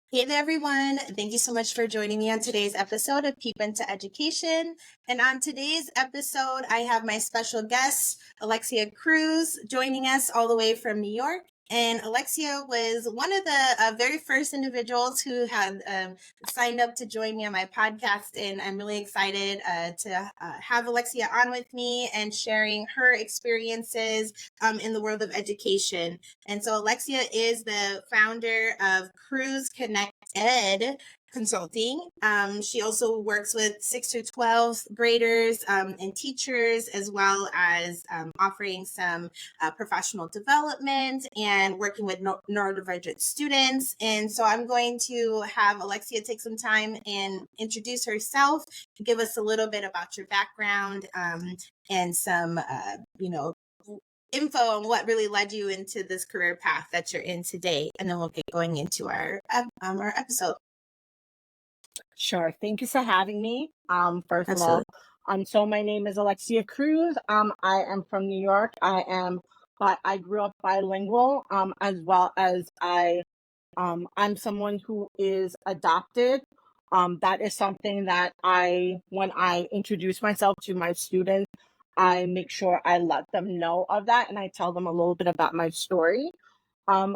Hey there, everyone. Thank you so much for joining me on today's episode of Peep into Education. And on today's episode, I have my special guest, Alexia Cruz, joining us all the way from New York. And Alexia was one of the very first individuals who had signed up to join me on my podcast. And I'm really excited to have Alexia on with me and sharing her experiences in the world of education. And so Alexia is the founder of cruzconnectedconsulting. She also works with 6 to 12 graders and teachers, as well as offering some professional development and working with neurodivergent students. And so I'm going to have Alexia take some time and introduce herself, give us a little bit about your background and some, info on what really led you into this career path that you're in today, and then we'll get going into our episode. Sure. Thank you for having me. First Absolutely. of all, so my name is Alexia Cruz. I am from New York. But I grew up bilingual. As well as I'm someone who is adopted. That is something that when I introduce myself to my students, I make sure I let them know of that, and I tell them a little bit about my story.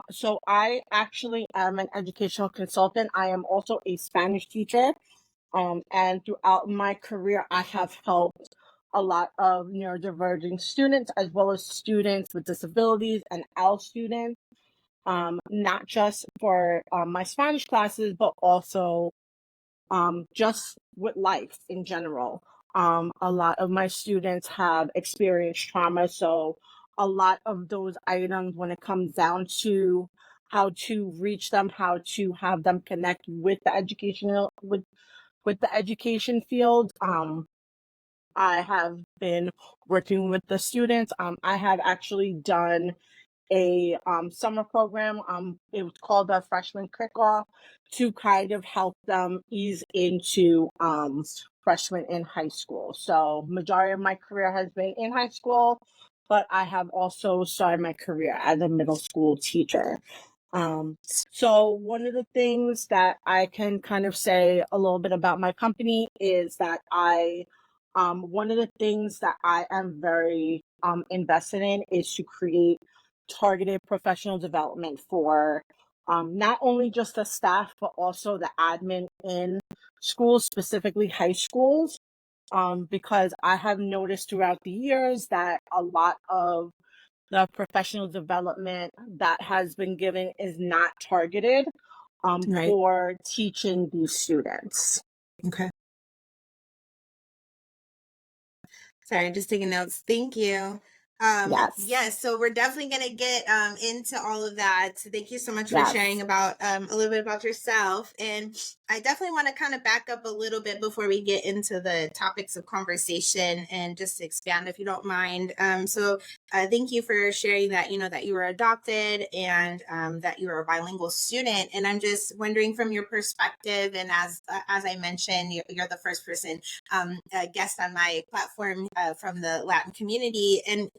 So I actually am an educational consultant. I am also a Spanish teacher. And throughout my career, I have helped a lot of neurodivergent students as well as students with disabilities and AL students, not just for my Spanish classes, but also just with life in general. A lot of my students have experienced trauma, so a lot of those items, when it comes down to how to reach them, how to have them connect with the education field, I have been working with the students. I have actually done a summer program. It was called the Freshman Kickoff to kind of help them ease into freshman in high school. So majority of my career has been in high school, but I have also started my career as a middle school teacher. So one of the things that I can kind of say a little bit about my company is that one of the things that I am very invested in is to create targeted professional development for not only just the staff, but also the admin in schools, specifically high schools, because I have noticed throughout the years that a lot of the professional development that has been given is not targeted Right. for teaching these students. Okay. Sorry, I'm just taking notes. Thank you. Yes. Yes, so we're definitely going to get into all of that. So thank you so much for sharing Yes. about a little bit about yourself. And I definitely want to kind of back up a little bit before we get into the topics of conversation and just expand, if you don't mind. Thank you for sharing that, that you were adopted and that you were a bilingual student. And I'm just wondering from your perspective, and as I mentioned, you're the first person guest on my platform from the Latin community, and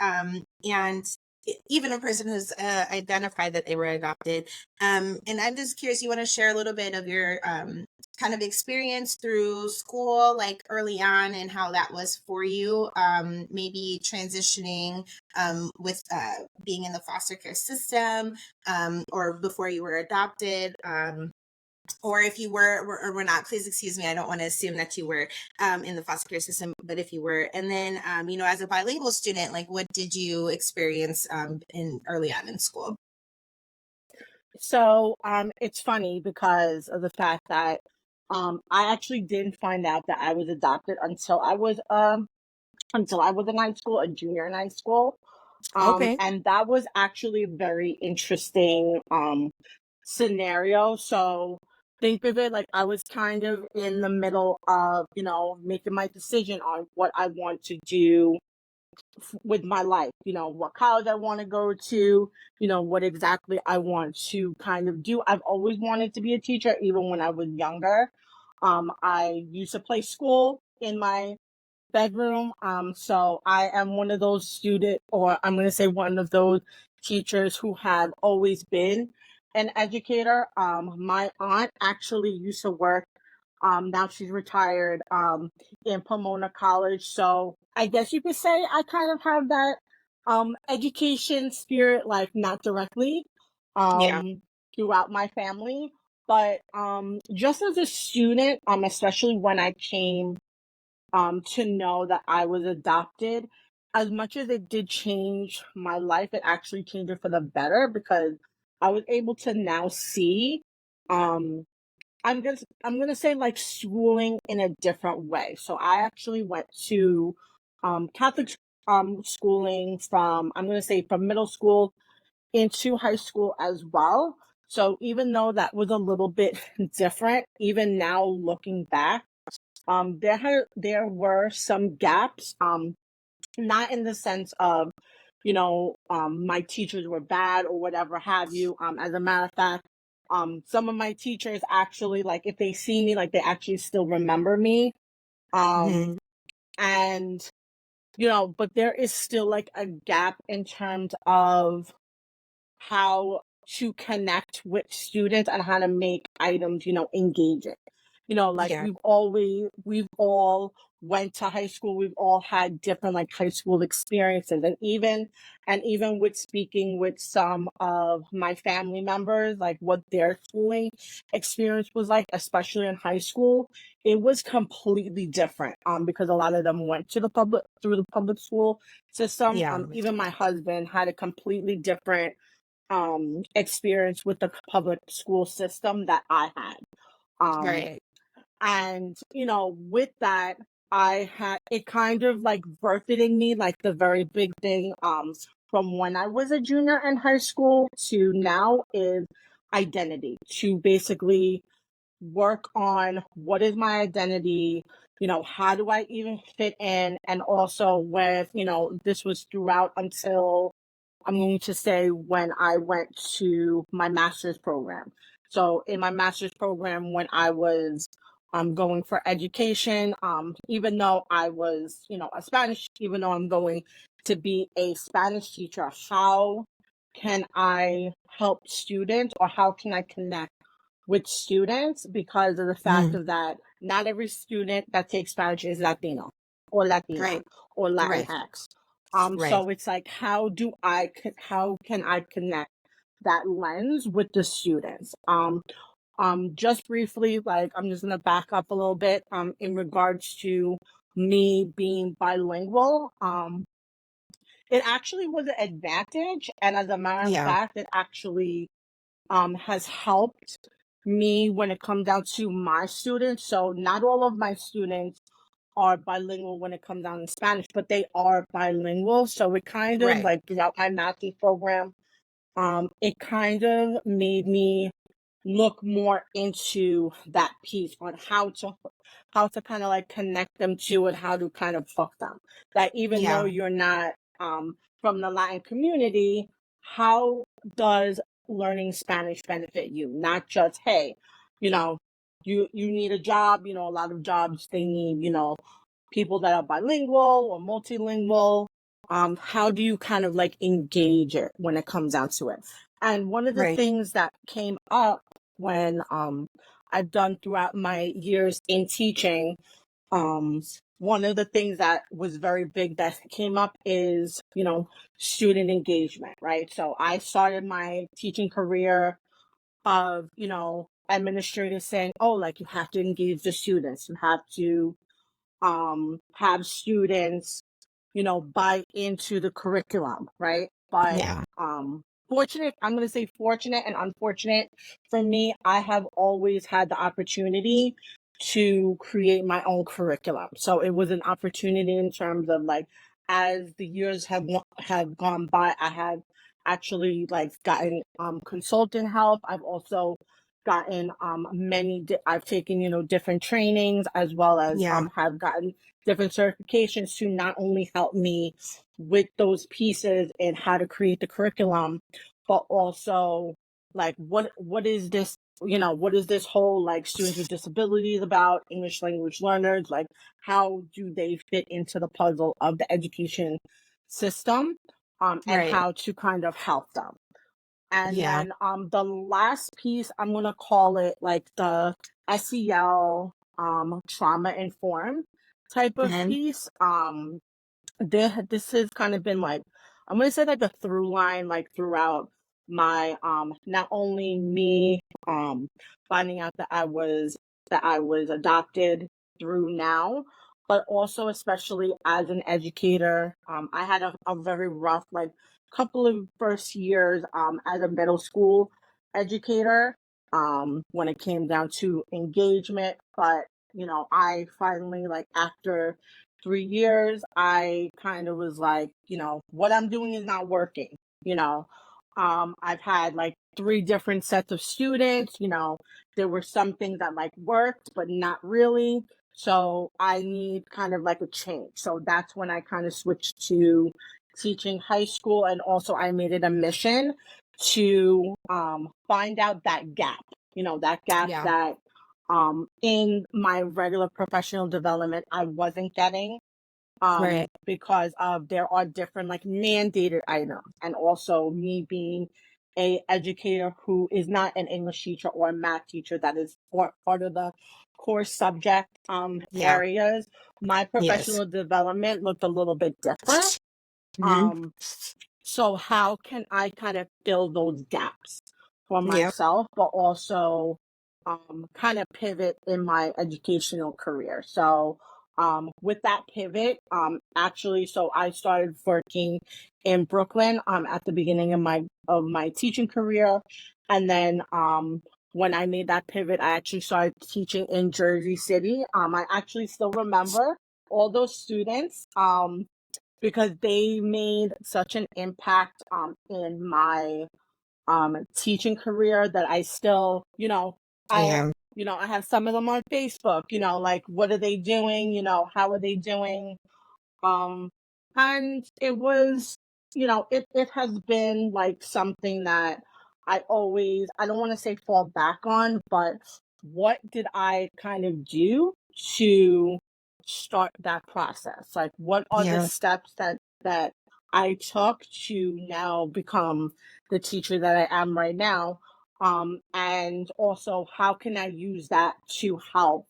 even a person who's identified that they were adopted. And I'm just curious, you want to share a little bit of your kind of experience through school, like early on, and how that was for you, maybe transitioning with being in the foster care system, or before you were adopted. Or if you were not, please excuse me. I don't want to assume that you were in the foster care system, but if you were, and then as a bilingual student, like what did you experience in early on in school? So it's funny because of the fact that I actually didn't find out that I was adopted until I was in high school, a junior in high school. Okay. And that was actually a very interesting scenario. So think of it like I was kind of in the middle of, making my decision on what I want to do with my life, what college I want to go to, what exactly I want to kind of do. I've always wanted to be a teacher, even when I was younger. I used to play school in my bedroom. So I am one of those students, or I'm going to say one of those teachers who have always been an educator. My aunt actually used to work. Now she's retired. In Pomona College. So I guess you could say I kind of have that education spirit, like not directly, Yeah. throughout my family, but just as a student, especially when I came to know that I was adopted, as much as it did change my life, it actually changed it for the better because I was able to now see um I'm gonna say like schooling in a different way. So I actually went to Catholic schooling from, I'm gonna say, from middle school into high school as well. So even though that was a little bit different, even now looking back, there were some gaps. Not in the sense of, my teachers were bad or whatever have you. As a matter of fact, some of my teachers actually, like, if they see me, like, they actually still remember me. Hmm. Um, and, but there is still like a gap in terms of how to connect with students and how to make items, engaging. Like Yeah. we've all went to high school, we've all had different like high school experiences. And even with speaking with some of my family members, like what their schooling experience was like, especially in high school, it was completely different. Because a lot of them went to the public through the public school system. Yeah. Even my husband had a completely different experience with the public school system that I had. Um, Right. and with that, I had it kind of like birthed in me like the very big thing from when I was a junior in high school to now is identity. To basically work on what is my identity, how do I even fit in, and also with, this was throughout until, I'm going to say, when I went to my master's program. So in my master's program, when I was going for education, even though I was, a Spanish, even though I'm going to be a Spanish teacher, how can I help students, or how can I connect with students, because of the fact Hmm. of that not every student that takes Spanish is Latino or Latina Right. or Right. Latinx. Right. So it's like, how can I connect that lens with the students? Just briefly, like, I'm just gonna back up a little bit. In regards to me being bilingual, it actually was an advantage, and as a matter of Yeah. fact, it actually has helped me when it comes down to my students. So not all of my students are bilingual when it comes down to Spanish, but they are bilingual. So it kind of Right. like throughout my master's program, it kind of made me look more into that piece on how to kind of like connect them to it, how to kind of hook them. That even though Yeah. you're not from the Latin community, how does learning Spanish benefit you? Not just, hey, you know, you need a job. A lot of jobs, they need, people that are bilingual or multilingual. How do you kind of like engage it when it comes down to it? And one of the Right. things that came up when I've done throughout my years in teaching, um, one of the things that was very big that came up is, student engagement, right? So I started my teaching career of, administrators saying, oh, like, you have to engage the students, you have to have students, buy into the curriculum, right? But Yeah. I'm going to say fortunate and unfortunate for me, I have always had the opportunity to create my own curriculum. So it was an opportunity in terms of like, as the years have gone by, I have actually like gotten consultant help. I've also gotten I've taken, different trainings, as well as Yeah. have gotten different certifications to not only help me with those pieces and how to create the curriculum, but also like what is this, what is this whole like students with disabilities about, English language learners, like how do they fit into the puzzle of the education system, and Right. how to kind of help them. And Yeah. then the last piece, I'm gonna call it like the SEL trauma informed type of Mhm. piece. This has kind of been like, I'm gonna say like a through line like throughout my not only me finding out that I was adopted through now, but also especially as an educator. I had a very rough like couple of first years as a middle school educator when it came down to engagement. But I finally, like, after 3 years, I kind of was like, what I'm doing is not working. You know, I've had like three different sets of students. There were some things that like worked, but not really. So I need kind of like a change. So that's when I kind of switched to teaching high school, and also I made it a mission to find out that gap. That gap Yeah. that in my regular professional development I wasn't getting Right. because of there are different like mandated items, and also me being a educator who is not an English teacher or a math teacher that is part of the core subject Yeah. areas. My Yes. professional development looked a little bit different. Mhm. um so how can I kind of fill those gaps for Yep. myself, but also kind of pivot in my educational career? So with that pivot, actually, so I started working in Brooklyn at the beginning of my teaching career, and then when I made that pivot, I actually started teaching in Jersey City. I actually still remember all those students. Because they made such an impact in my teaching career that I still, I Yeah. I have some of them on Facebook, like what are they doing, how are they doing? Um, and it was, it has been like something that I don't want to say fall back on, but what did I kind of do to start that process? Like, what are the Yeah. steps that I took to now become the teacher that I am right now? And also, how can I use that to help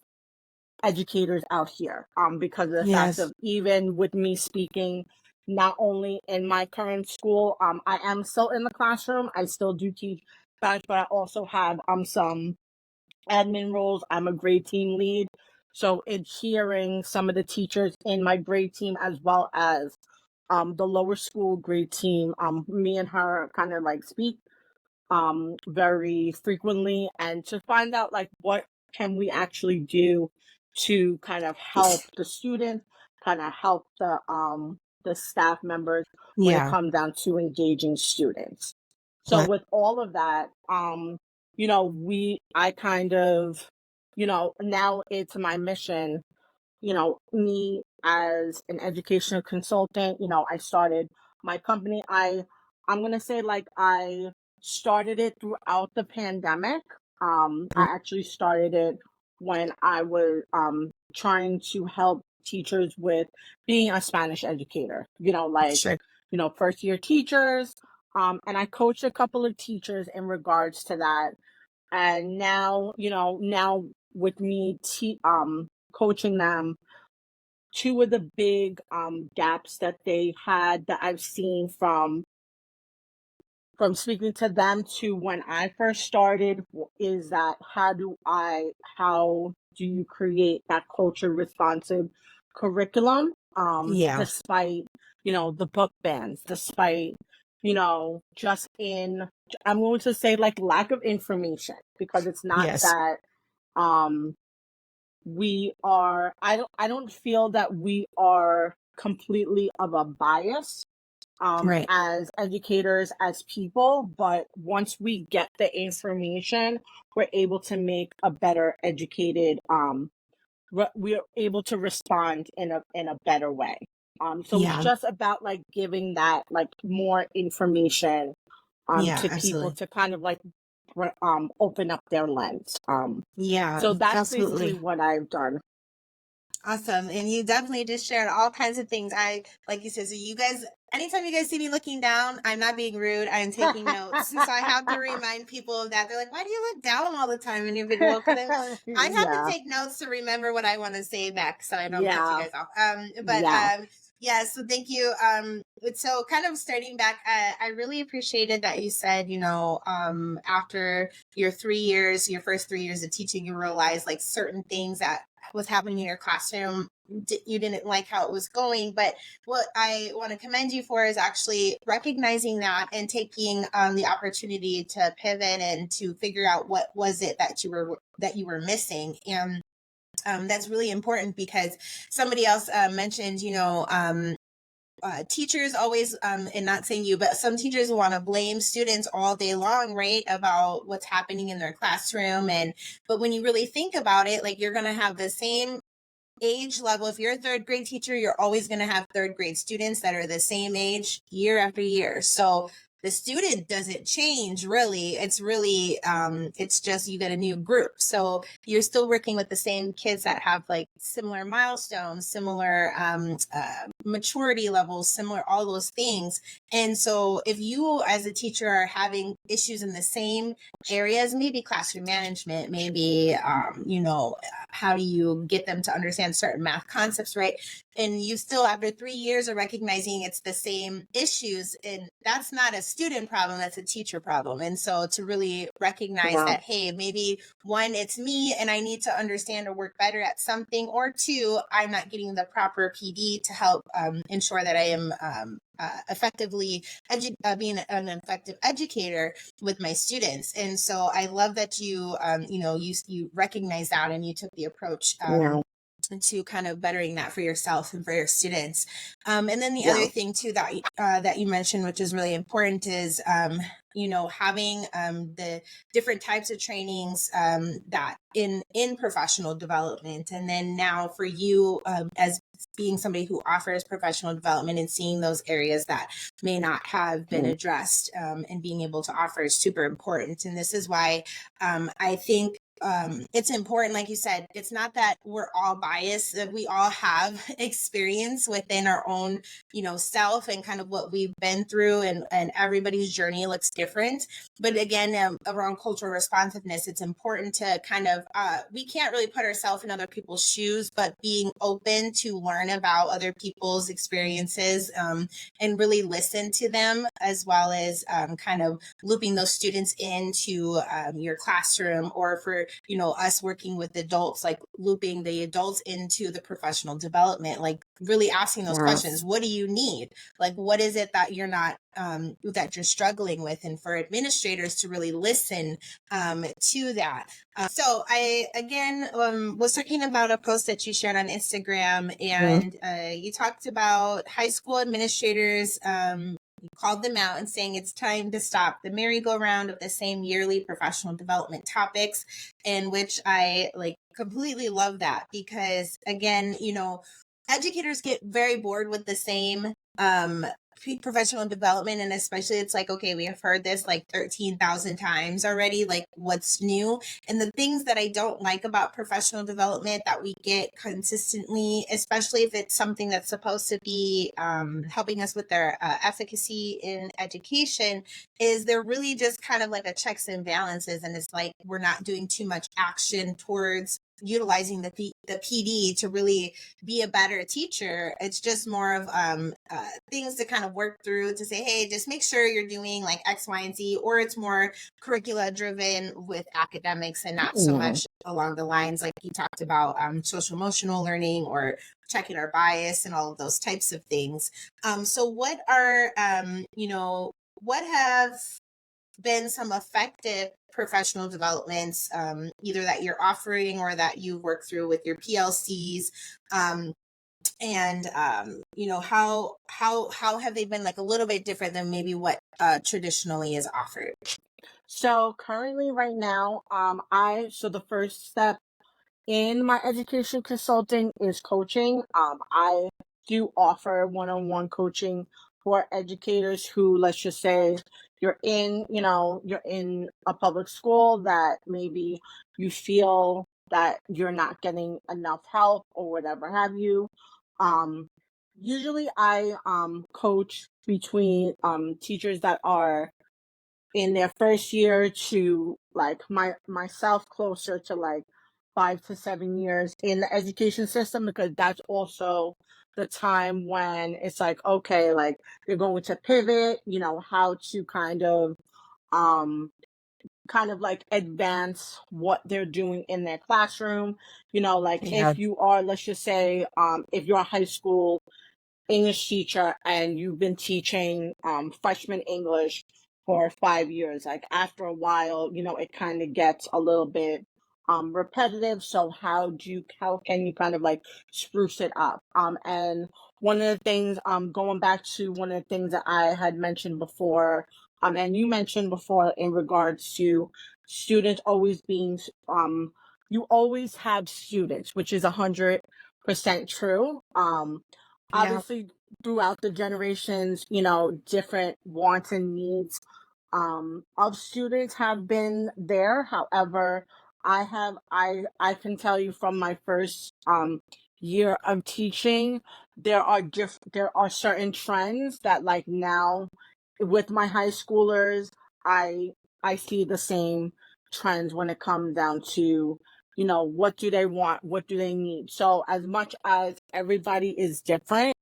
educators out here, because of the fact Yes. of, even with me speaking not only in my current school, I am still in the classroom, I still do teach Spanish, but I also have some admin roles. I'm a grade team lead, so it's hearing some of the teachers in my grade team as well as the lower school grade team. Me and her kind of like speak very frequently, and to find out like what can we actually do to kind of help the students, kind of help the staff members when it Yeah. comes down to engaging students. So Right. with all of that, I kind of, now it's my mission. Me as an educational consultant, I started my company. I'm gonna say like I started it throughout the pandemic. I Mm. actually started it when I was trying to help teachers with being a Spanish educator. Like, Sure. first year teachers. And I coached a couple of teachers in regards to that. And now, now with me coaching them, two of the big gaps that they had that I've seen from speaking to them to when I first started is that how do you create that culture responsive curriculum, Yeah. despite the book bans, despite just in, I'm going to say, like, lack of information, because it's not Yes. that um I don't feel that we are completely of a bias Right. as educators, as people, but once we get the information, we're able to make a better educated we're able to respond in a better way. So it's Yeah. just about like giving that like more information Yeah. to people Absolutely. to kind of like open up their lens. Yeah. So that's basically Absolutely. what I've done. Awesome. And you definitely just shared all kinds of things. Like you said, so you guys, anytime you guys see me looking down, I'm not being rude. I'm taking notes. So I have to remind people of that. They're like, why do you look down all the time? And you're like, well, because I have to Yeah, take notes to remember what I want to say back so I don't cut you yeah, guys off. yeah, Yeah, so thank you. So kind of starting back, I really appreciated that you said, after your 3 years, your first 3 years of teaching, you realized like certain things that was happening in your classroom you didn't like how it was going. But what I want to commend you for is actually recognizing that and taking the opportunity to pivot and to figure out what was it that you were missing. And that's really important because somebody else mentioned, teachers always, and not saying you, but some teachers want to blame students all day long, right, about what's happening in their classroom. But when you really think about it, like you're going to have the same age level. If you're a third grade teacher, you're always going to have third grade students that are the same age year after year. So the student doesn't change really. It's really, it's just you get a new group. So you're still working with the same kids that have like similar milestones, similar maturity levels, similar all those things. And so if you as a teacher are having issues in the same areas, maybe classroom management, maybe, how do you get them to understand certain math concepts, right? And you still, after 3 years of recognizing it's the same issues, and that's not a student problem, that's a teacher problem. And so to really recognize yeah, that, hey, maybe one, it's me and I need to understand or work better at something, or two, I'm not getting the proper PD to help ensure that I am effectively being an effective educator with my students. And so I love that you recognize that and you took the approach yeah, to kind of bettering that for yourself and for your students. And then the yeah, other thing too that you mentioned, which is really important, is having the different types of trainings that in professional development. And then now for you as being somebody who offers professional development and seeing those areas that may not have been addressed, and being able to offer is super important. And this is why I think it's important, like you said, it's not that we're all biased, that we all have experience within our own, self and kind of what we've been through, and everybody's journey looks different. But again, around cultural responsiveness, it's important to kind of, we can't really put ourselves in other people's shoes, but being open to learn about other people's experiences, and really listen to them, as well as kind of looping those students into your classroom, or for us working with adults, like looping the adults into the professional development, like really asking those yeah, questions. What do you need? Like, what is it that you're not that you're struggling with? And for administrators to really listen to that. So I again was talking about a post that you shared on Instagram, yeah, and you talked about high school administrators. You called them out and saying it's time to stop the merry-go-round of the same yearly professional development topics, in which I like completely love that, because again, educators get very bored with the same professional development, and especially it's like, okay, we have heard this like 13,000 times already, like what's new? And the things that I don't like about professional development that we get consistently, especially if it's something that's supposed to be helping us with their efficacy in education, is they're really just kind of like a checks and balances, and it's like we're not doing too much action towards utilizing the PD to really be a better teacher. It's just more of things to kind of work through to say, hey, just make sure you're doing like X, Y, and Z, or it's more curricula driven with academics and not so yeah. much along the lines like you talked about social emotional learning or checking our bias and all of those types of things. So what are what have been some effective professional developments, either that you're offering or that you work through with your PLCs, and how have they been like a little bit different than maybe what traditionally is offered? So currently right now, so the first step in my education consulting is coaching. I do offer one-on-one coaching for educators who, let's just say, you're in a public school that maybe you feel that you're not getting enough help or whatever have you. Um, Usually I coach between teachers that are in their first year to like myself closer to like 5 to 7 years in the education system, because that's also the time when it's like, okay, like they're going to pivot, how to um kind of like advance what they're doing in their classroom. Like Yeah. if you are, let's just say, if you're a high school English teacher and you've been teaching freshman English for 5 years, like after a while, it kind of gets a little bit repetitive. So how can you kind of like spruce it up? And one of the things, going back to one of the things that I had mentioned before, and you mentioned before in regards to students always being you always have students, which is 100% true. Yeah. Obviously, throughout the generations, different wants and needs of students have been there. However, I can tell you from my first year of teaching, there are certain trends that like now with my high schoolers, I I see the same trends when it comes down to what do they want, what do they need. So as much as everybody is different,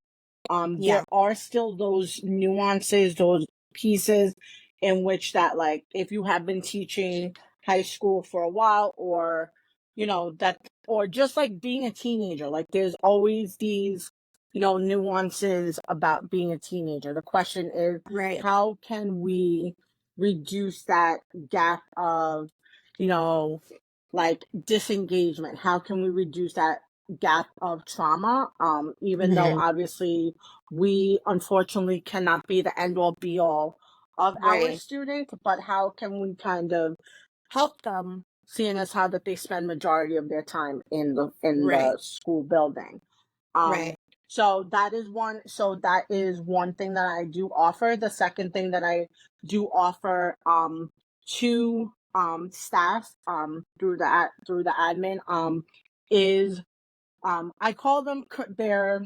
Yeah. there are still those nuances, those pieces in which that like if you have been teaching high school for a while, or that, or just like being a teenager, like there's always these nuances about being a teenager. The question is, Right. how can we reduce that gap of you know like disengagement? How can we reduce that gap of trauma? Even though Hmm. obviously we unfortunately cannot be the end all be all of our Right. students, but how can we kind of help them, seeing as how that they spend majority of their time in the Right. school building? Um, Right. so that is one thing that I do offer. The second thing that I do offer to staff through the admin is I call them their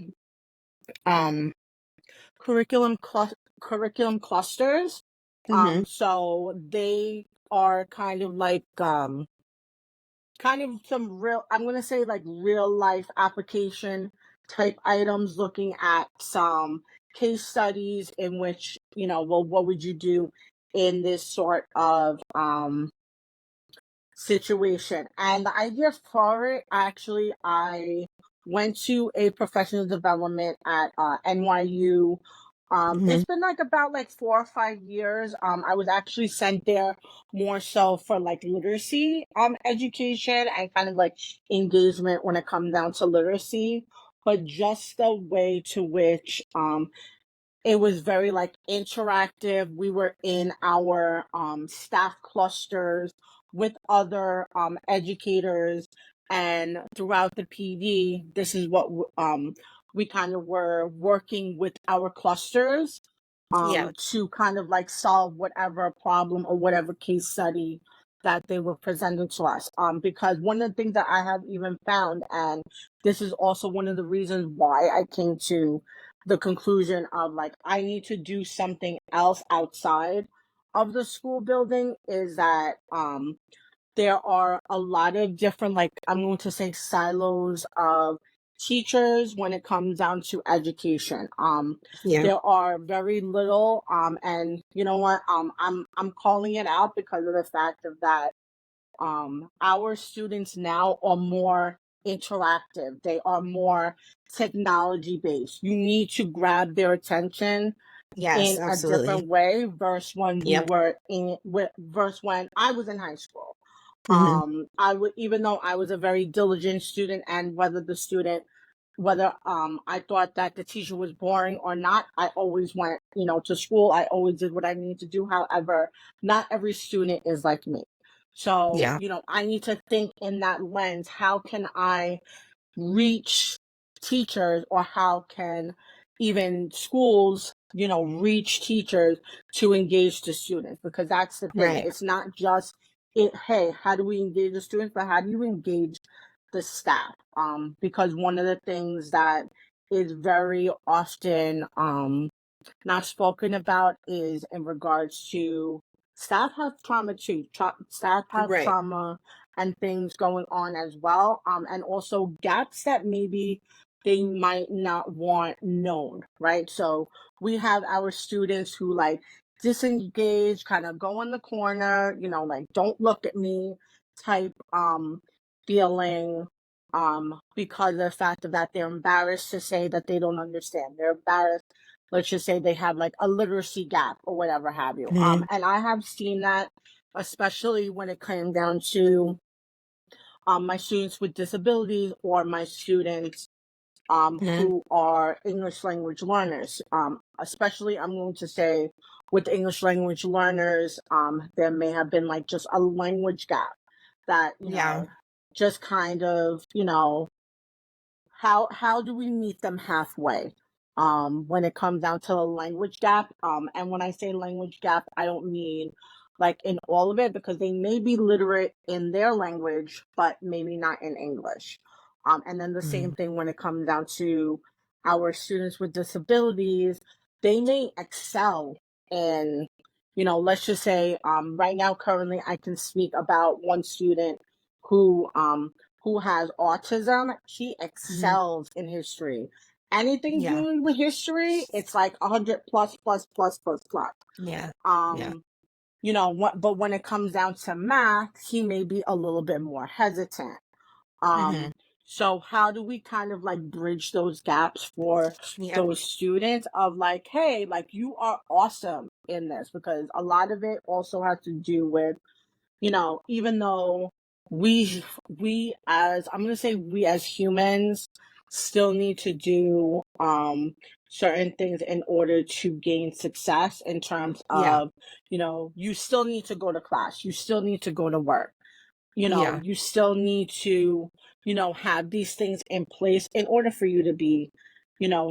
um curriculum clusters. Hmm. So they are kind of some real, I'm going to say like real life application type items, looking at some case studies in which, well, what would you do in this sort of situation? And the idea for it, actually, I went to a professional development at NYU. Hmm. It's been like about like 4 or 5 years. I was actually sent there more so for like literacy education and kind of like engagement when it comes down to literacy, but just the way to which it was very like interactive. We were in our staff clusters with other educators, and throughout the PD, this is what we kind of were working with our clusters Yeah. to kind of like solve whatever problem or whatever case study that they were presenting to us. Because one of the things that I have even found, and this is also one of the reasons why I came to the conclusion of like I need to do something else outside of the school building, is that there are a lot of different, like I'm going to say, silos of teachers when it comes down to education. Yeah. There are very little and you know what, I'm calling it out because of the fact of that our students now are more interactive. They are more technology based. You need to grab their attention Yes, in a absolutely. different way versus when we Yep. were in versus when I was in high school. Hmm. I would, even though I was a very diligent student, and whether I thought that the teacher was boring or not, I always went, to school. I always did what I needed to do. However, not every student is like me. So, Yeah. I need to think in that lens. How can I reach teachers, or how can even schools, reach teachers to engage the students? Because that's the thing. Right. It's not just hey, how do we engage the students, but how do you engage the staff, because one of the things that is very often not spoken about is in regards to staff have trauma too. Staff have Right. trauma and things going on as well, and also gaps that maybe they might not want known, right? So we have our students who like disengage, kind of go in the corner, like don't look at me type feeling, because of the fact of that they're embarrassed to say that they don't understand. They're embarrassed, let's just say they have like a literacy gap or whatever have you. Mhm. And I have seen that, especially when it came down to my students with disabilities or my students Mhm. who are English language learners. Especially, I'm going to say with English language learners, there may have been like just a language gap that, Yeah. just kind of, how do we meet them halfway when it comes down to the language gap, and when I say language gap, I don't mean like in all of it, because they may be literate in their language but maybe not in English, and then the same Mhm. thing when it comes down to our students with disabilities. They may excel in, let's just say, right now currently I can speak about one student who has autism. He Mhm. excels in history. Anything Yeah. dealing with history, it's like 100 plus, plus, plus, plus, plus. Yeah. Yeah. Um, what, but when it comes down to math, he may be a little bit more hesitant. Um, Mhm. so how do we kind of like bridge those gaps for Yeah. those students of like, hey, like you are awesome in this? Because a lot of it also has to do with, even though we as I'm gonna say we as humans still need to do certain things in order to gain success in terms Yeah. of, you still need to go to class, you still need to go to work, Yeah. you still need to, have these things in place in order for you to be,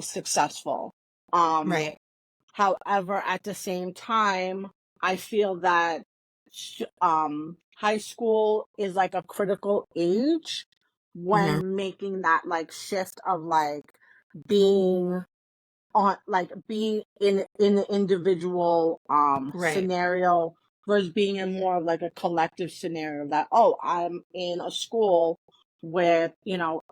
successful. Um, Right. However, at the same time, I feel that high school is like a critical age Mhm. when making that like shift of like being being in an individual Right. scenario versus being in more of like a collective scenario that, oh, I'm in a school with,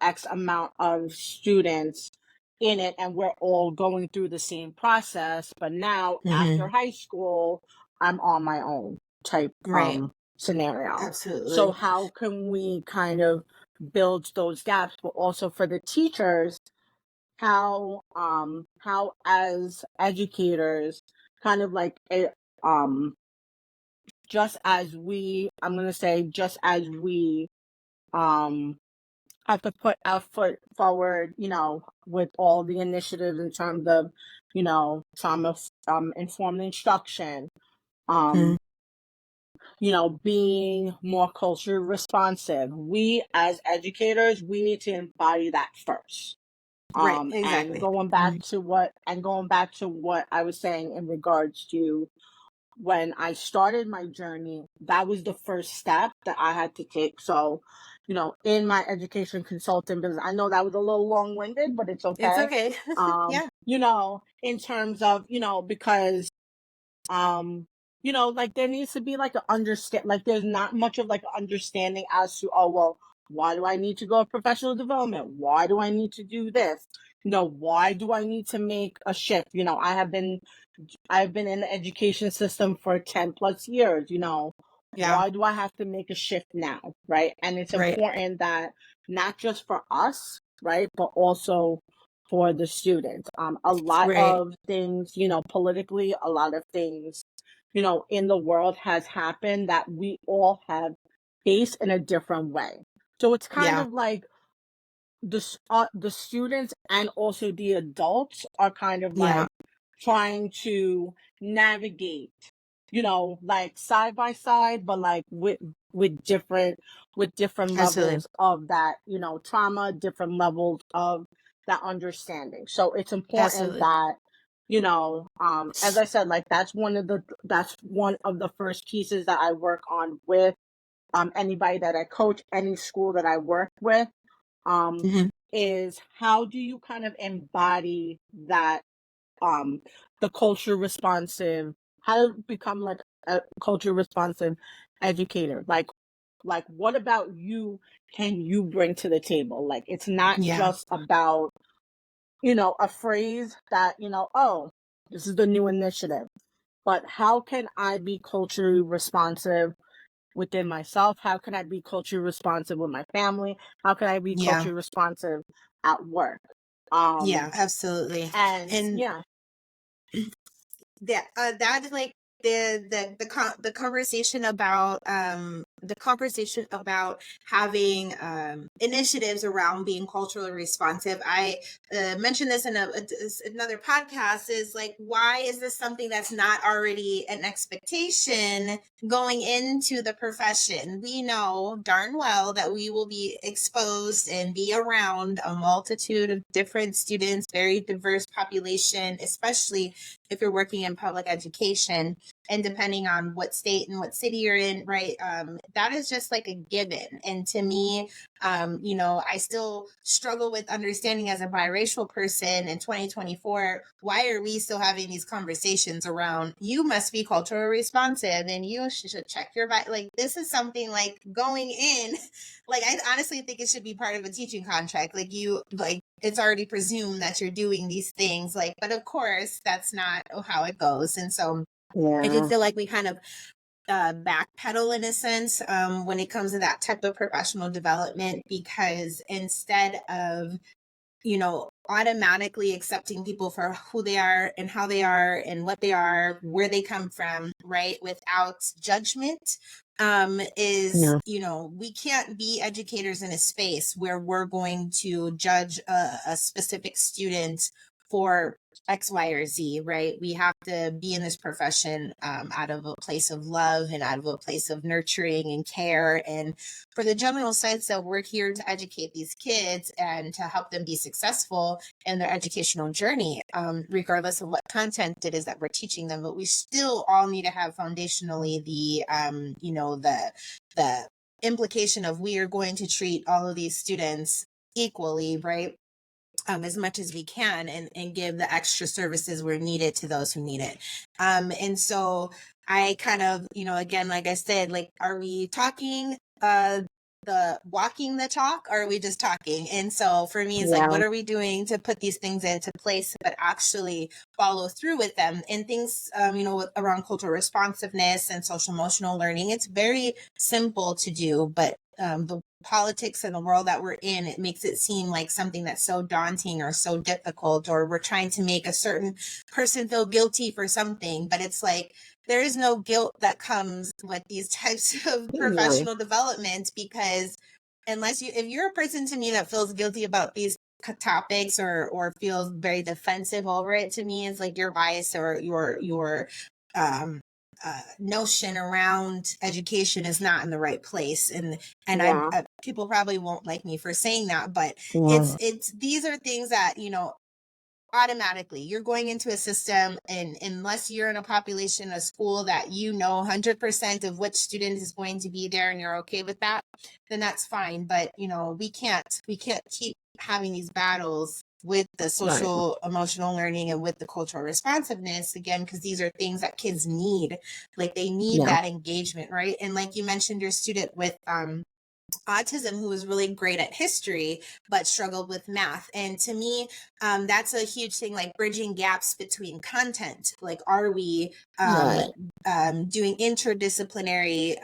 X amount of students in it and we're all going through the same process, but now after Mhm. high school I'm on my own type Right. scenario. So Absolutely. how can we kind of build those gaps, but also for the teachers, how as educators kind of like um just as we I'm going to say just as we um have to put our foot forward, with all the initiatives in terms of, trauma informed instruction, um Mhm. being more culture responsive. We as educators, we need to embody that first. Right. And Exactly. going back to what I was saying in regards to when I started my journey, that was the first step that I had to take. So, in my education consulting business, I know that was a little long winded, but it's It's okay. okay. Yeah. In terms of, because like there needs to be like an understand, like there's not much of like an understanding as to, oh well, why do I need to go to professional development? Why do I need to do this? Why do I need to make a shift? I've been in the education system for 10 plus years, Yeah. why do I have to make a shift now? Right. And it's Right. important that not just for us, right, but also for the students. A lot Right. of things, politically, a lot of things, in the world has happened that we all have faced in a different way. So it's kind Yeah. of like the students and also the adults are kind of Yeah. like trying to navigate, like side by side, but like with different Absolutely. levels of that, trauma, different levels of that understanding. So it's important Absolutely. that, as I said, like that's one of the first pieces that I work on with anybody that I coach, any school that I work with. Mhm. is how do you kind of embody that, the culture responsive, how to become like a culture responsive educator? Like what about you can you bring to the table? Like it's not Yeah. just about, a phrase that, oh, this is the new initiative, but how can I be culturally responsive within myself? How can I be culturally responsive with my family? How can I be Yeah. culturally responsive at work? Yeah, absolutely. And And yeah, that is like the conversation about having initiatives around being culturally responsive. I mentioned this in another podcast, is like, why is this something that's not already an expectation going into the profession? We know darn well that we will be exposed and be around a multitude of different students, very diverse population, especially if you're working in public education, and depending on what state and what city you're in, right? That is just like a given. And to me, I still struggle with understanding, as a biracial person in 2024, why are we still having these conversations around, you must be culturally responsive and you should check your like, this is something like going in, like, I honestly think it should be part of a teaching contract. Like, it's already presumed that you're doing these things, like, but of course that's not how it goes. And so I do yeah, feel like we kind of backpedal in a sense when it comes to that type of professional development, because instead of automatically accepting people for who they are and how they are and what they are, where they come from, right? Without judgment, is, yeah, we can't be educators in a space where we're going to judge a specific student for X, Y, or Z, right? We have to be in this profession out of a place of love and out of a place of nurturing and care. And for the general sense that we're here to educate these kids and to help them be successful in their educational journey, regardless of what content it is that we're teaching them. But we still all need to have foundationally the implication of, we are going to treat all of these students equally, right? As much as we can, and give the extra services where needed to those who need it. And so I kind of, again, like I said, like, are we talking the walking the talk, or are we just talking? And so for me, it's like, yeah, what are we doing to put these things into place, but actually follow through with them? And things, around cultural responsiveness and social emotional learning, it's very simple to do, but the politics and the world that we're in, it makes it seem like something that's so daunting or so difficult, or we're trying to make a certain person feel guilty for something. But it's like, there is no guilt that comes with these types of yeah, professional development, because if you're a person to me that feels guilty about these topics, or feels very defensive over it, to me, it's like your bias or your um notion around education is not in the right place. And yeah, people probably won't like me for saying that, but yeah, it's these are things that, automatically you're going into a system, and unless you're in a population, a school that 100% of which student is going to be there, and you're okay with that, then that's fine. But we can't keep having these battles with the right, social emotional learning and with the cultural responsiveness, again, because these are things that kids need. Like, they need yeah, that engagement, right? And like you mentioned, your student with autism, who was really great at history but struggled with math. And to me, that's a huge thing, like bridging gaps between content. Like, are we right, doing interdisciplinary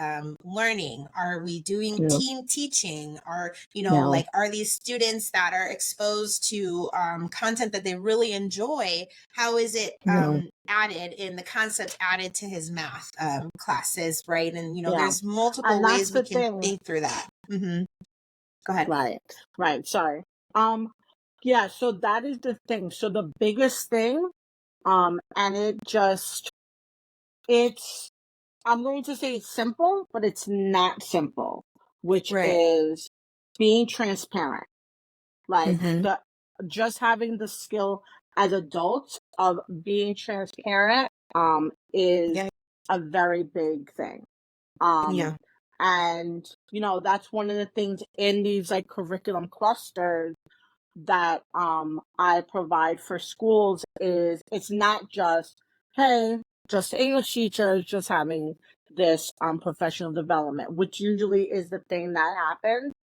learning? Are we doing yeah, team teaching? Are yeah, like, are these students that are exposed to content that they really enjoy, how is it yeah, added in the concepts added to his math classes, right? And yeah. there's multiple And that's ways we the can thing. think through that. Go ahead. Right, right. Sorry. Yeah, so that is the thing. So the biggest thing, and it's, I'm going to say it's simple, but it's not simple, which Right. is being transparent. Like Mm-hmm. just having the skill as adults of being transparent, is Yeah. a very big thing. Um, Yeah. and that's one of the things in these like curriculum clusters that I provide for schools is it's not just, hey, just English teachers just having this professional development, which usually is the thing that happens.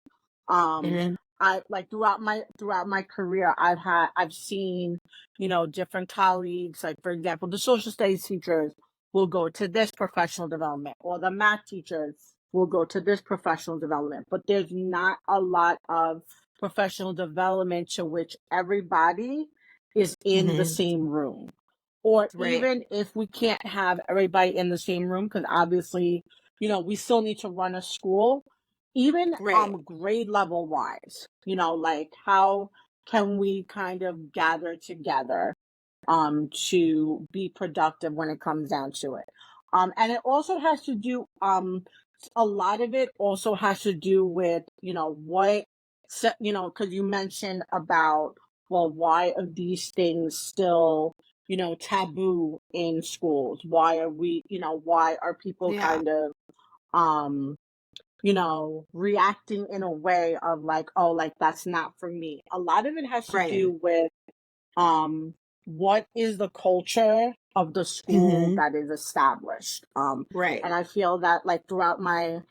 Mhm. I like throughout my career, I've seen, different colleagues, like for example, the social studies teachers will go to this professional development, or the math teachers will go to this professional development, but there's not a lot of professional development to which everybody is in the Mhm. same room. Or Right. even if we can't have everybody in the same room, because obviously, we still need to run a school, even Right. grade level wise, like how can we kind of gather together to be productive when it comes down to it. And it also has to do a lot of it also has to do with, because you mentioned about, well, why are these things still, taboo in schools? Why are people Yeah. kind of um reacting in a way of like, oh, like that's not for me. A lot of it has to Right. do with um what is the culture of the school Mhm. that is established. Right. And I feel that like throughout my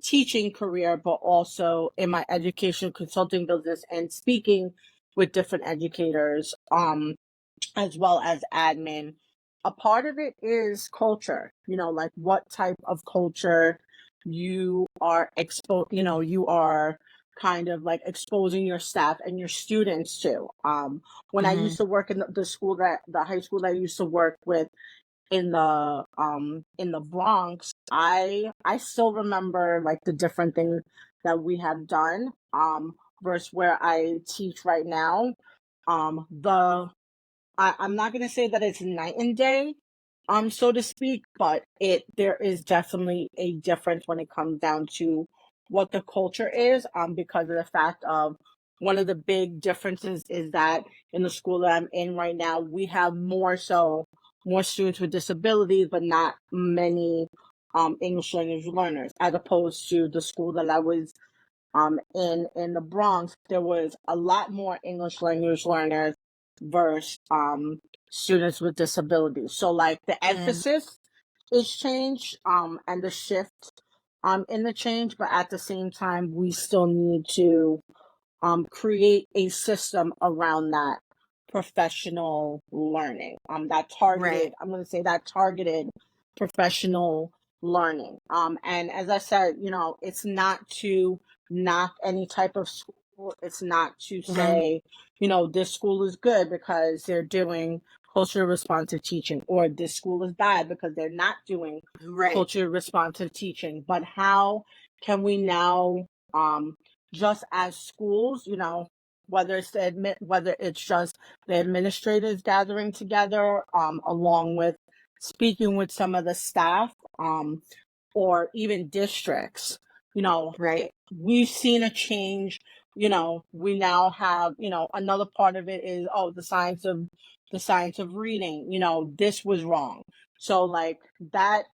teaching career, but also in my education consulting business and speaking with different educators, as well as admin. A part of it is culture, like what type of culture you are kind of like exposing your staff and your students to. When I Mhm. used to work in the high school that I used to work with in the Bronx, I still remember like the different things that we have done versus where I teach right now. The I'm not gonna say that it's night and day, so to speak, but there is definitely a difference when it comes down to what the culture is, because of the fact of one of the big differences is that in the school that I'm in right now, we have more students with disabilities, but not many English language learners, as opposed to the school that I was in the Bronx. There was a lot more English language learners versus students with disabilities. So like the Mhm. emphasis is changed, and the shift in the change, but at the same time we still need to create a system around that professional learning, Right. I'm going to say that targeted professional learning. And as I said, it's not to knock any type of school. It's not to Mhm. say, this school is good because they're doing culture responsive teaching, or this school is bad because they're not doing Right. culture responsive teaching. But how can we now, just as schools, whether it's just the administrators gathering together, along with speaking with some of the staff, or even districts, Right. we've seen a change. We now have, another part of it is, oh, the science of reading. This was wrong. So like that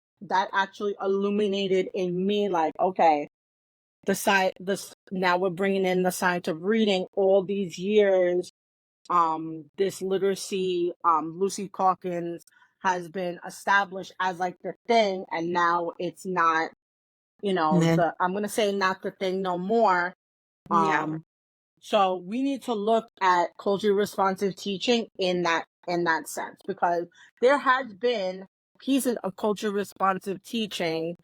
actually illuminated in me, like, okay, now we're bringing in the science of reading. All these years, this literacy, Lucy Calkins has been established as like the thing, and now it's not, Mhm. I'm gonna say not the thing no more. Yeah. So we need to look at culturally responsive teaching in that sense, because there has been pieces of culture responsive teaching,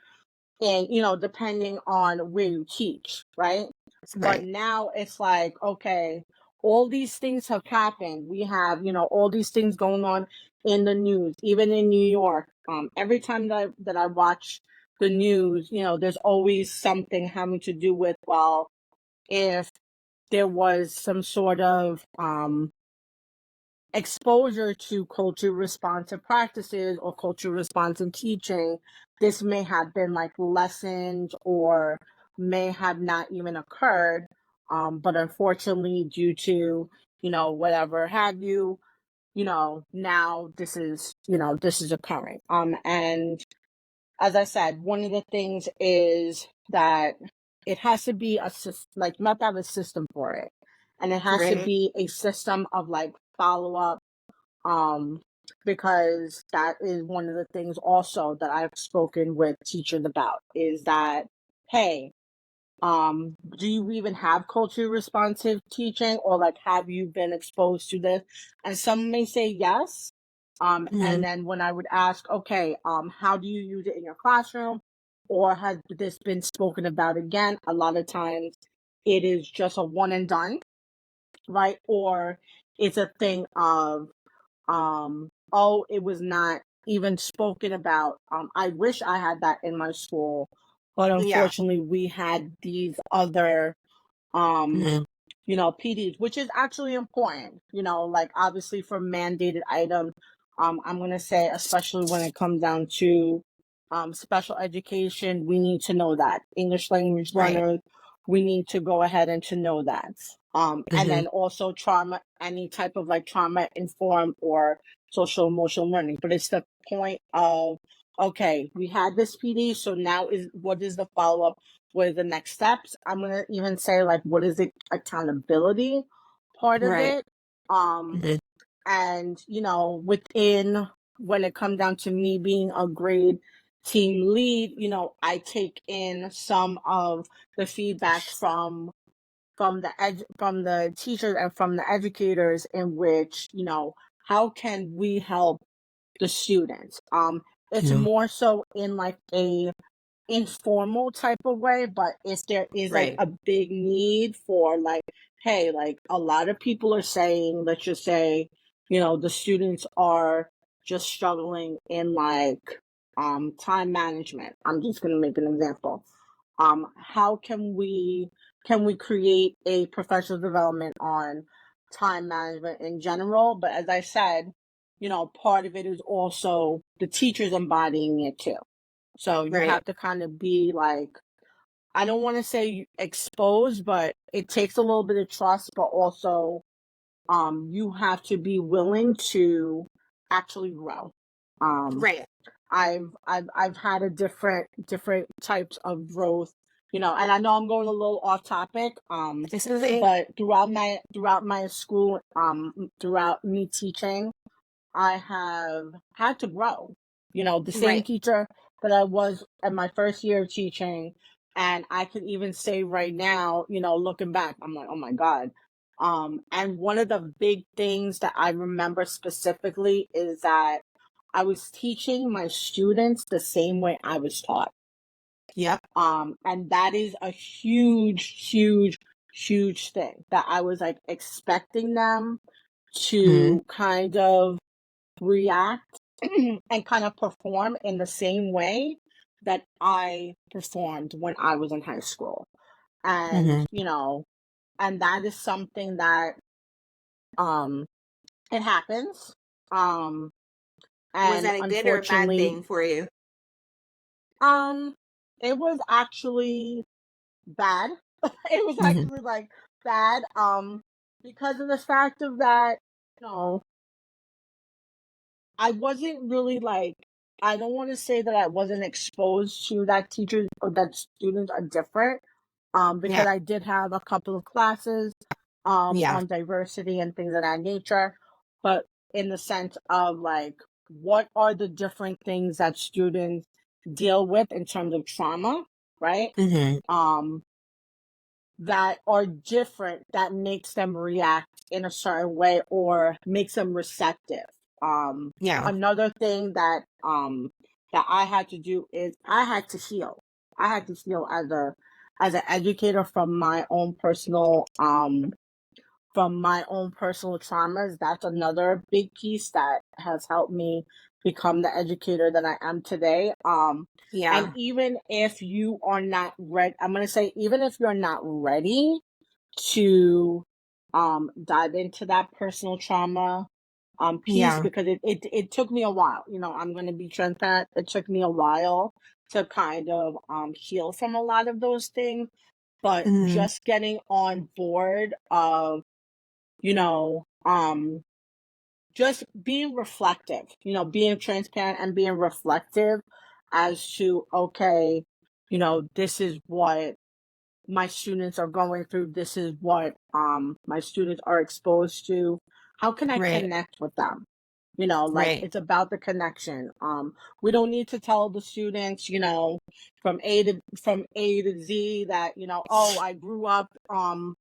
and depending on where you teach, right? But Right. now it's like, okay, all these things have happened. We have, all these things going on in the news, even in New York. Every time that I watch the news, there's always something having to do with, well, if there was some sort of exposure to culture responsive practices or culture responsive teaching, this may have been like lessened or may have not even occurred. But unfortunately, due to, whatever have you, now this is occurring. And as I said, one of the things is that it has to be like you have to have a system for it, and it has to Right. be a system of like follow up, because that is one of the things also that I've spoken with teachers about is that, hey, do you even have culturally responsive teaching, or like have you been exposed to this? And some may say yes. And then when I would ask, okay, how do you use it in your classroom? Or has this been spoken about again? A lot of times it is just a one and done, right? Or it's a thing of, oh, it was not even spoken about. I wish I had that in my school, but Yeah. unfortunately we had these other PDs, which is actually important, like obviously for mandated items. I'm going to say, especially when it comes down to special education, we need to know that. English language Right. learners, we need to go ahead and to know that. And then also trauma, any type of like trauma informed or social emotional learning. But it's the point of, okay, we had this PD, so now what is the follow up? What are the next steps? I'm gonna even say like what is the accountability part of Right. it? And within, when it comes down to me being a grade team lead, I take in some of the feedback from the teachers and from the educators, in which how can we help the students. It's more so in like a informal type of way, but if there is like Right. a big need for like, hey, like a lot of people are saying, let's just say, the students are just struggling in like time management. I'm just going to make an example. How can we create a professional development on time management in general? But as I said, part of it is also the teachers embodying it too. So you Right. have to kind of be like, I don't want to say exposed, but it takes a little bit of trust, but also you have to be willing to actually grow. Um Right. I've had a different types of growth, and I know I'm going a little off topic, This is it. but throughout my school, throughout me teaching, I have had to grow. The same Right. teacher that I was at my first year of teaching, and I could even say right now, looking back, I'm like, oh my God. And one of the big things that I remember specifically is that I was teaching my students the same way I was taught. Yep. And that is a huge thing that I was like expecting them to kind of react and kind of perform in the same way that I performed when I was in high school. And, and that is something that it happens. Um Was and that a good or a bad unfortunately, thing for you? um it was actually bad. It was actually like bad, because of the fact of that, you know, I wasn't really like, I don't want to say that I wasn't exposed to that teachers or that students are different, Yeah. because I did have a couple of classes Yeah. on diversity and things of that nature, but in the sense of like, what are the different things that students deal with in terms of trauma, right? Um, that are different, that makes them react in a certain way or makes them receptive. Yeah. Another thing that I had to do is I had to heal. I had to heal as an educator from my own personal traumas. That's another big piece that has helped me become the educator that I am today. And Yeah. even if you are not ready, I'm going to say, even if you're not ready to dive into that personal trauma piece, Yeah. because it took me a while. I'm going to be transparent. It took me a while to kind of heal from a lot of those things, but just getting on board of, you know, just being reflective, being transparent and being reflective as to, okay, you know, this is what my students are going through. This is what my students are exposed to. How can I Right. connect with them? You know, like Right. it's about the connection. We don't need to tell the students, you know, from A to Z that, you know, oh, I grew up on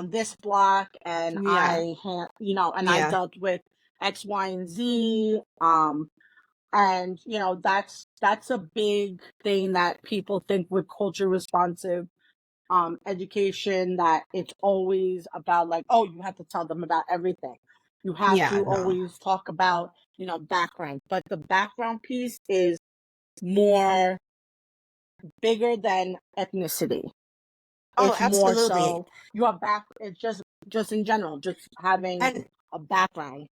this block and Yeah. you know, and I Yeah. dealt with X, Y, and Z. And you know, that's a big thing that people think with culture responsive education, that it's always about like, oh, you have to tell them about everything. You have Yeah. to No. always talk about, you know, background, but the background piece is more bigger than ethnicity. Oh, It's more absolutely. so your back. It's just in general, just having And a background.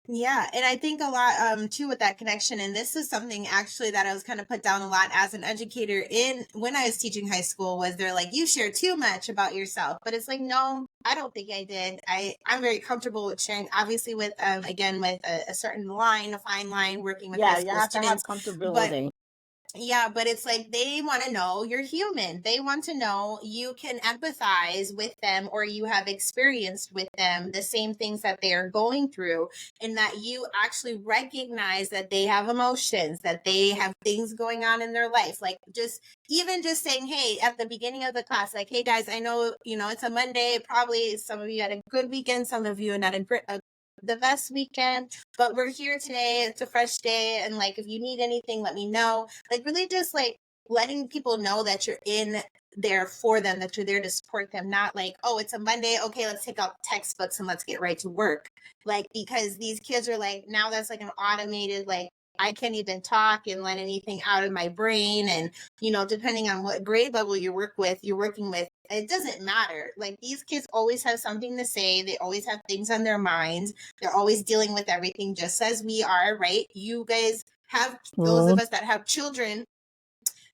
yeah, and I think a lot too with that connection, and this is something actually that I was kind of put down a lot as an educator in when I was teaching high school, was they're like, you share too much about yourself. But it's like, no, I don't think I did. I'm very comfortable with sharing, obviously with again with a certain line, a fine line, working with high Yeah, you school have to have students. But comfortability. yeah, but it's like they want to know you're human. They want to know you can empathize with them, or you have experienced with them the same things that they are going through, and that you actually recognize that they have emotions, that they have things going on in their life. Like just even just saying, hey, at the beginning of the class, like, hey guys, I know, you know, it's a Monday. Probably some of you had a good weekend, some of you had the best weekend, but we're here today. It's a fresh day. And like, if you need anything, let me know. Like, really just like letting people know that you're in there for them, that you're there to support them, not like, oh, it's a Monday. Okay, let's take out textbooks and let's get right to work. Like, because these kids are like, now that's like an automated, like, I can't even talk and let anything out of my brain. And, you know, depending on what grade level you're working with, it doesn't matter. Like, these kids always have something to say. They always have things on their minds. They're always dealing with everything just as we are, right? You guys have, those of Mhm. us that have children,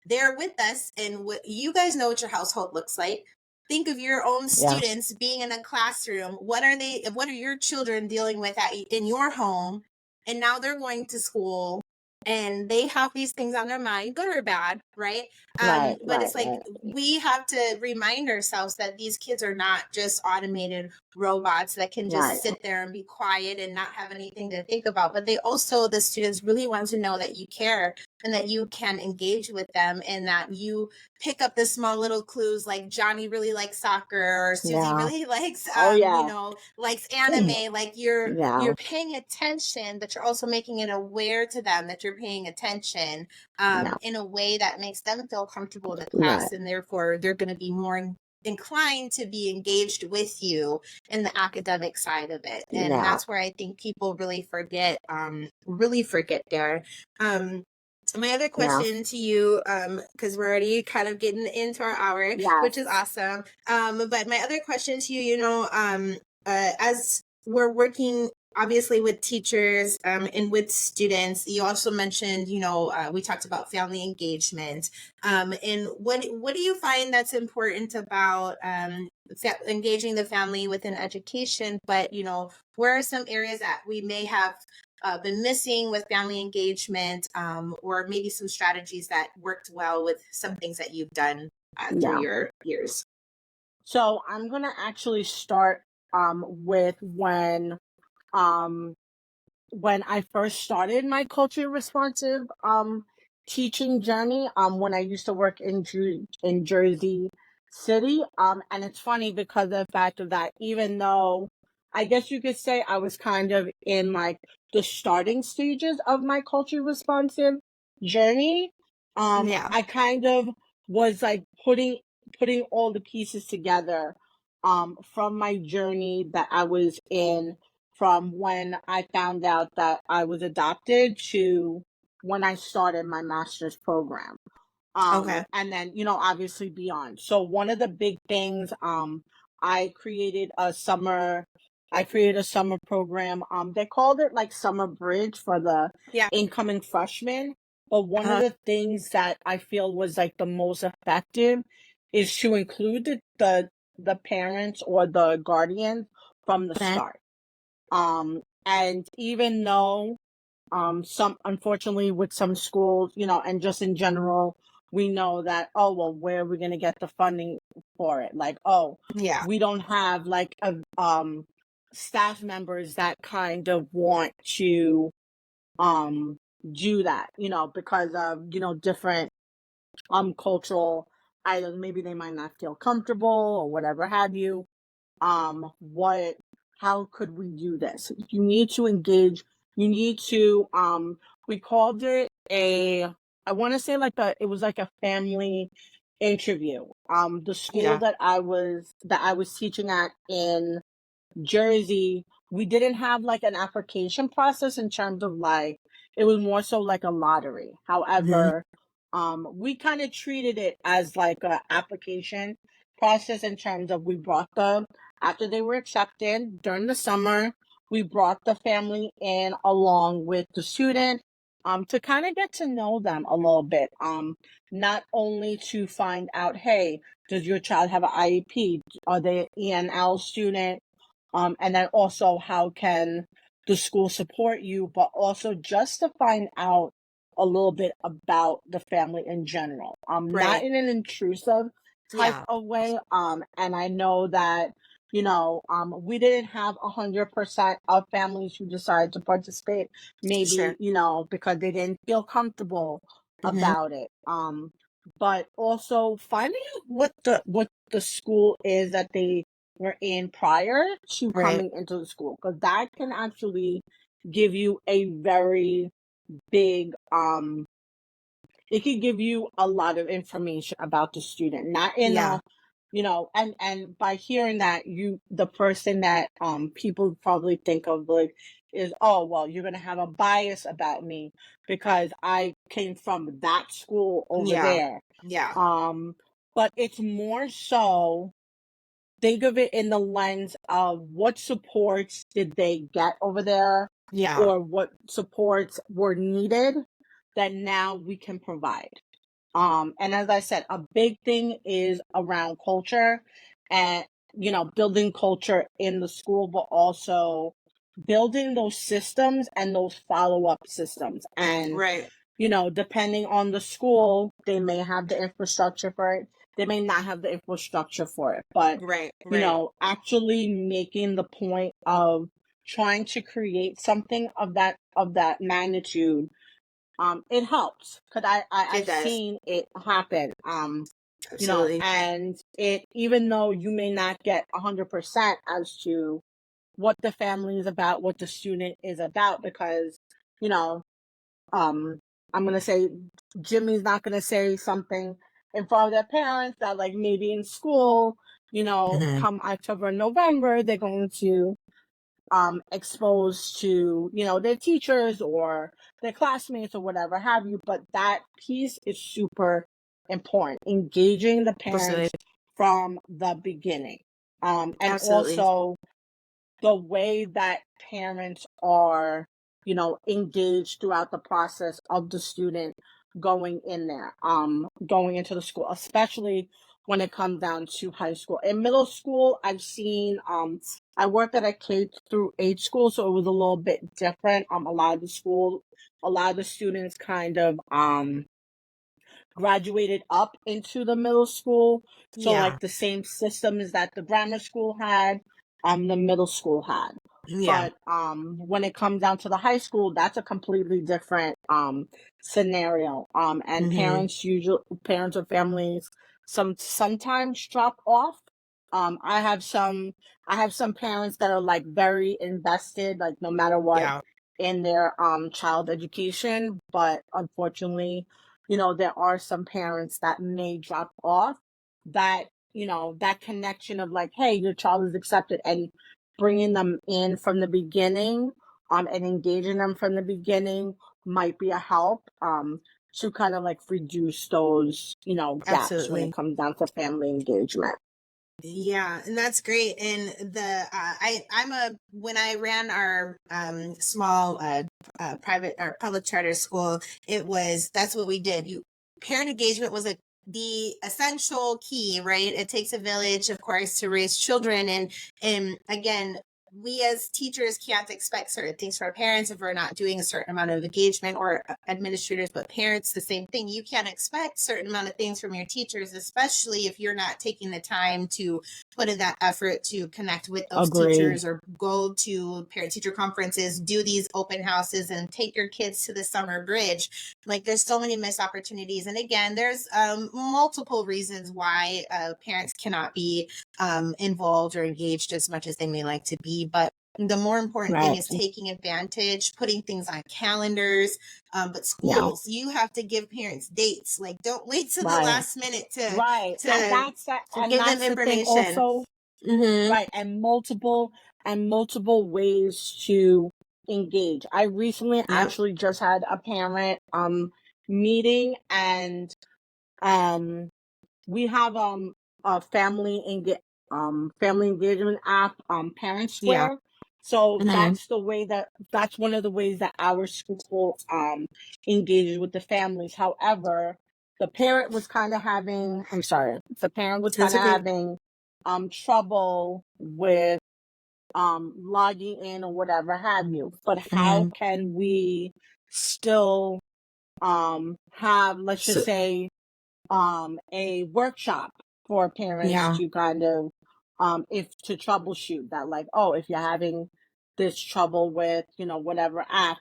they're with us, and what you guys know what your household looks like. Think of your own Yeah, students being in a classroom. What are your children dealing with in your home? And now they're going to school and they have these things on their mind, good or bad, right? right, But right, it's like right, we have to remind ourselves that these kids are not just automated robots that can right. just sit there and be quiet and not have anything to think about. But they also, the students really want to know that you care and that you can engage with them, and that you pick up the small little clues, like Johnny really likes soccer, or Susie Yeah. really likes Oh yeah. likes anime. Like Yeah. you're paying attention, but you're also making it aware to them that you're paying attention Yeah. in a way that makes them feel comfortable in the Right. class, and therefore they're going to be more inclined to be engaged with you in the academic side of it. And Yeah. that's where I think people really forget there. um my other Yeah. question to you, because we're already kind of getting into our hour, which is Yes. awesome. But my other question to you, as we're working obviously with teachers, and with students, you also mentioned, we talked about family engagement. And what do you find that's important about engaging the family within education? But where are some areas that we may have been missing with family engagement, or maybe some strategies that worked well with some things that you've done through Yeah. your years? So I'm gonna actually start with um when I first started my culture responsive teaching journey, when I used to work in Jersey City. And it's funny because of the fact of that, even though I guess you could say I was kind of in like the starting stages of my culture responsive journey, Yeah. I kind of was like putting all the pieces together from my journey that I was in, from when I found out that I was adopted to when I started my master's program. Okay. And then, you know, obviously beyond. So one of the big things, I created a summer, I created a summer program. They called it like Summer Bridge for the Yeah. incoming freshmen. But one of Uh, the things that I feel was like the most effective is to include the parents or the guardians from the okay. start. And even though Some, unfortunately, with some schools, and just in general, we know that, oh, well, where are we going to get the funding for it? Like, oh, Yeah. we don't have like staff members that kind of want to do that, because of, different cultural items. Maybe they might not feel comfortable or whatever have you. What How could we do this? You need to engage. You need to we called it I want to say like it was like a family interview. The school Yeah. that I was teaching at in Jersey, we didn't have like an application process in terms of like, it was more so like a lottery. Hmm. However, we kind of treated it as like a application process in terms of, we brought them after they were accepted during the summer. We brought the family in along with the student, to kind of get to know them a little bit. Not only to find out, hey, does your child have an IEP? Are they an ENL student? And then also, how can the school support you, but also just to find out a little bit about the family in general, not Right. in an intrusive type Yeah. of way. And I know that, we didn't have 100% of families who decided to participate, Sure. maybe, because they didn't feel comfortable Hmm. about it. But also finding out what the school is that they were in prior to Right. coming into the school, because that can actually give you a very big it can give you a lot of information about the student, not in Yeah. a, and by hearing that, the person that people probably think of like is, oh, well, you're going to have a bias about me because I came from that school over Yeah. there. Yeah. But it's more so, think of it in the lens of what supports did they get over there, Yeah. or what supports were needed that now we can provide. And as I said, a big thing is around culture, and, building culture in the school, but also building those systems and those follow-up systems. And, Right. depending on the school, they may have the infrastructure for it. They may not have the infrastructure for it, but, Right. Right. actually making the point of trying to create something of that magnitude, it helps, because It I've does. seen it happen. Absolutely. And it, even though you may not get 100% as to what the family is about, what the student is about, because, you know, um, I'm gonna say Jimmy's not gonna say something in front of their parents that, like, maybe in school, Hmm. come October and November, they're going to exposed to, their teachers or their classmates or whatever have you. But that piece is super important, engaging the parents Absolutely. from the beginning. And Absolutely. also the way that parents are, engaged throughout the process of the student going in there, going into the school, especially when it comes down to high school. In middle school, I've seen, I worked at a K through 8 school, so it was a little bit different. A lot of the students kind of, graduated up into the middle school. So Yeah. like the same systems that the grammar school had, the middle school had. Yeah. But when it comes down to the high school, that's a completely different scenario. And Hmm. parents or families sometimes drop off. I have some parents that are like very invested, like no matter what, Yeah. in their child education, but unfortunately, there are some parents that may drop off, that, that connection of like, hey, your child is accepted, and bringing them in from the beginning, and engaging them from the beginning might be a help, to kind of like reduce those, gaps when it Absolutely. comes down to family engagement. Yeah, and that's great. And I'm a when I ran our small private or public charter school, that's what we did. Parent engagement was the essential key, right? It takes a village, of course, to raise children, and again, we as teachers can't expect certain things for our parents if we're not doing a certain amount of engagement, or administrators, but parents, the same thing. You can't expect certain amount of things from your teachers, especially if you're not taking the time to put in that effort to connect with those Agreed. teachers, or go to parent teacher conferences, do these open houses, and take your kids to the summer bridge. Like, there's so many missed opportunities. And again, there's multiple reasons why parents cannot be involved or engaged as much as they may like to be. But the more important thing Right. is taking advantage, putting things on calendars. But Yeah. schools, you have to give parents dates. Like, don't wait till the Right. last minute to Right. And to give them that's the thing information. also. Mm-hmm. Right. And multiple ways to engage. I recently Yep. actually just had a parent meeting, and we have a family engagement app, Parent Yeah. Square. So Mm-hmm. that's one of the ways that our school engages with the families. However, the parent was kind of having That's okay. trouble with logging in or whatever have you. But how Mm-hmm. can we still have, let's just So, say, a workshop for parents yeah. to kind of if to troubleshoot that, like, oh, if you're having this trouble with, whatever app,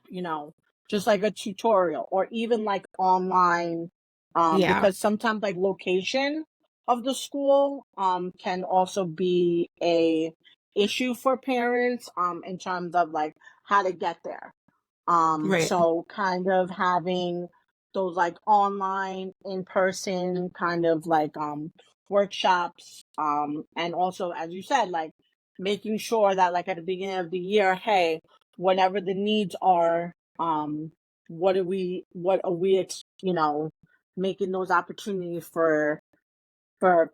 just like a tutorial, or even like online, Yeah. because sometimes like location of the school can also be a issue for parents in terms of like how to get there. Right. So kind of having those like online, in person kind of like workshops. And also, as you said, like making sure that like at the beginning of the year, hey, whatever the needs are, what are we, making those opportunities for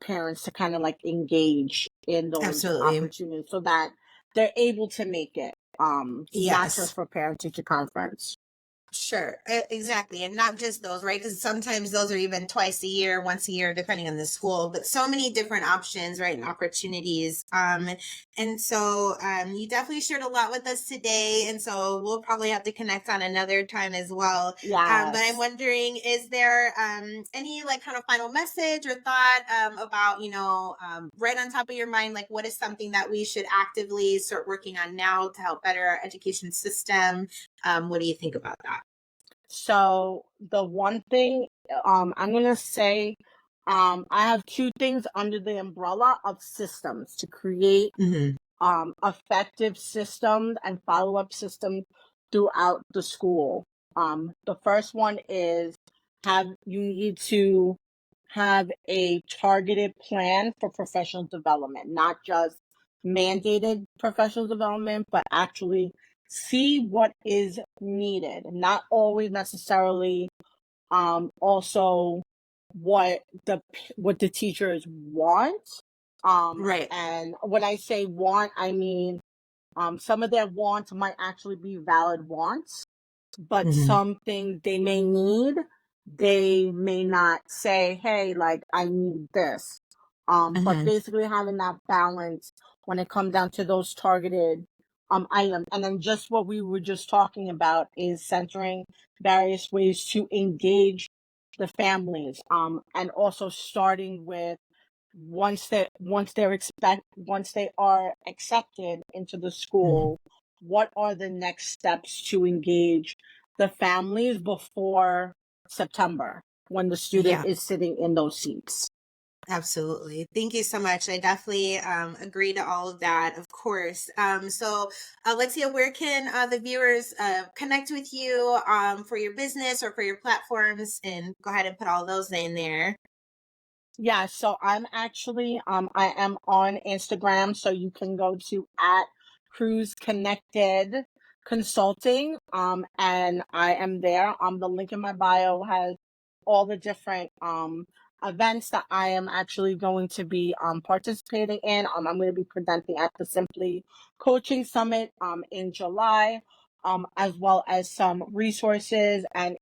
parents to kind of like engage in those Absolutely. opportunities so that they're able to make it, not just Yes. for parent teacher conference. Sure, exactly. And not just those, right? Because sometimes those are even twice a year, once a year, depending on the school, but so many different options, right? And opportunities. And so you definitely shared a lot with us today. And so we'll probably have to connect on another time as well. But I'm Yes. wondering, is there any like kind of final message or thought about, right on top of your mind, like what is something that we should actively start working on now to help better our education system? What do you think about that? So the one thing I'm gonna say, I have two things under the umbrella of systems to create Mm-hmm. effective systems and follow-up systems throughout the school. The first one is you need to have a targeted plan for professional development, not just mandated professional development, but actually see what is needed, not always necessarily also what the teachers want. Right. And when I say want, I mean some of their wants might actually be valid wants, but Mm-hmm. something they may need, they may not say, hey, like I need this. But Mm-hmm. basically having that balance when it comes down to those targeted items. And then just what we were just talking about is centering various ways to engage the families. And also starting with once they are accepted into the Mm-hmm. school, what are the next steps to engage the families before September when the student Yeah, is sitting in those seats? absolutely. Thank you so much. I definitely agree to all of that, of course. So, Alexia, where can the viewers connect with you for your business or for your platforms? And go ahead and put all those in there. Yeah, so I'm actually I am on Instagram, so you can go to at cruzconnectedconsulting, and I am there. The link in my bio has all the different events that I am actually going to be participating in. I'm going to be presenting at the Simply Coaching Summit in July, as well as some resources. And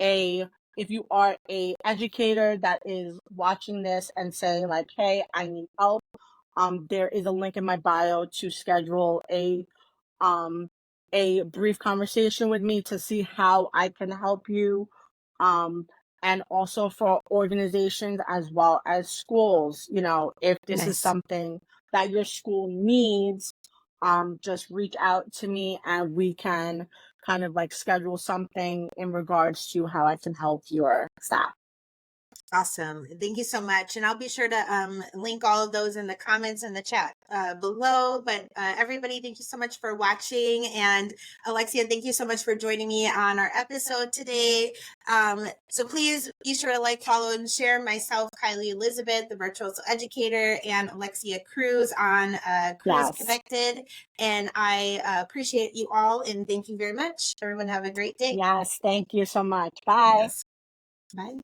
a if you are a educator that is watching this and saying like, hey, I need help there is a link in my bio to schedule a brief conversation with me to see how I can help you. And also for organizations as well as schools, if this is Nice. something that your school needs, just reach out to me and we can kind of like schedule something in regards to how I can help your staff. Awesome. Thank you so much. And I'll be sure to link all of those in the comments in the chat below. But everybody, thank you so much for watching. And Alexia, thank you so much for joining me on our episode today. So please be sure to like, follow, and share myself, Kylie Elizabeth, the virtual educator, and Alexia Cruz on Cruz Yes. Connected. And I appreciate you all. And thank you very much. Everyone have a great day. Yes. Thank you so much. Bye. Yes. Bye.